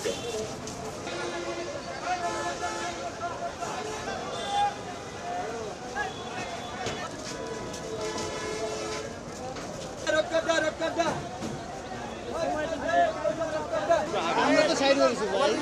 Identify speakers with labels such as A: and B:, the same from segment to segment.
A: আমরা তো সাইড হয়েছি ভাই।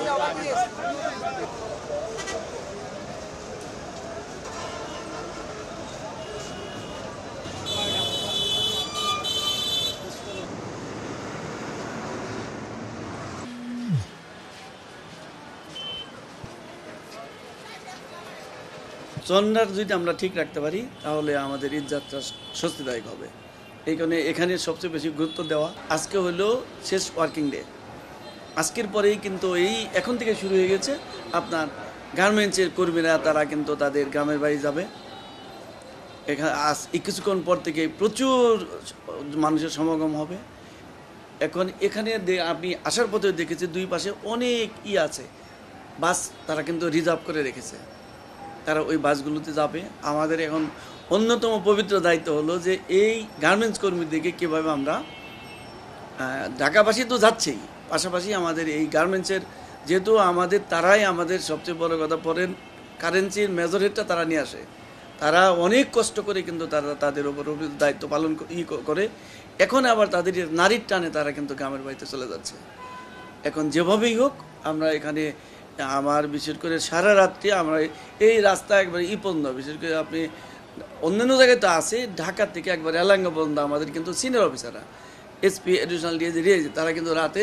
B: চন্ডার যদি আমরা ঠিক রাখতে পারি তাহলে আমাদের ঈদযাত্রা স্বস্তিদায়ক হবে। এই কারণে এখানে সবচেয়ে বেশি গুরুত্ব দেওয়া। আজকে হলো শেষ ওয়ার্কিং ডে, আজকের পরেই কিন্তু এখন থেকে শুরু হয়ে গেছে আপনার গার্মেন্টসের কর্মীরা, তারা কিন্তু তাদের গ্রামের বাড়ি যাবে। এখানে কিছুক্ষণ পর থেকে প্রচুর মানুষের সমাগম হবে। এখন এখানে আপনি আসার পথে দেখেছি দুই পাশে অনেক আছে বাস, তারা কিন্তু রিজার্ভ করে রেখেছে, তারা ওই বাসগুলোতে যাবে। আমাদের এখন অন্যতম পবিত্র দায়িত্ব হলো যে এই গার্মেন্টস কর্মীদেরকে কীভাবে আমরা, ঢাকাবাসী তো যাচ্ছেই, পাশাপাশি আমাদের এই গার্মেন্টসের, যেহেতু তারাই আমাদের সবচেয়ে বড় কথা, পরেন কারেন্সির মেজরিটিটা তারা নিয়ে আসে, তারা অনেক কষ্ট করে কিন্তু তারা তাদের ওপর দায়িত্ব পালন করে। এখন আবার তাদের নারীর টানে তারা কিন্তু গ্রামের বাড়িতে চলে যাচ্ছে। এখন যেভাবেই হোক আমরা এখানে, আমার বিশেষ করে সারা রাত্রি আমরা এই রাস্তা একবারে পর্যন্ত, বিশেষ করে আপনি অন্যান্য জায়গায় তো আছে, ঢাকা থেকে একবার এলাঙ্গা পর্যন্ত আমাদের কিন্তু সিনিয়র অফিসাররা, এসপি, অ্যাডিশনাল ডিআইজি, তারা কিন্তু রাতে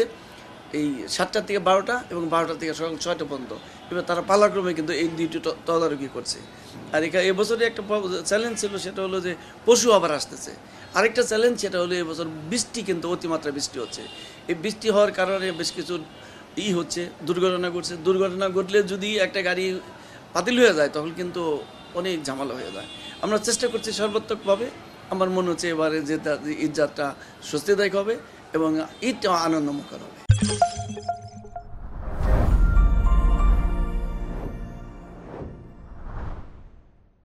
B: এই 7টা থেকে 12টা এবং 12টা থেকে সকাল 6টা পর্যন্ত এবার তারা পালাক্রমে কিন্তু এই ডিউটি তদারকি করছে। আর এখানে এবছরে একটা চ্যালেঞ্জ ছিল, সেটা হলো যে পশু আবার আসতেছে। আরেকটা চ্যালেঞ্জ সেটা হলো এবছর বৃষ্টি, কিন্তু অতিমাত্রা বৃষ্টি হচ্ছে। এই বৃষ্টি হওয়ার কারণে বেশ কিছু হচ্ছে, দুর্ঘটনা ঘটলে যদি একটা গাড়ি বাতিল হয়ে যায় তখন কিন্তু অনেক ঝামেলা হয়ে যায়। আমরা চেষ্টা করছি সর্বাত্মকভাবে। আমার মনে হচ্ছে এবারে যে ঈদযাত্রা স্বস্তিদায়ক হবে এবং ঈদটা আনন্দমুখর হবে।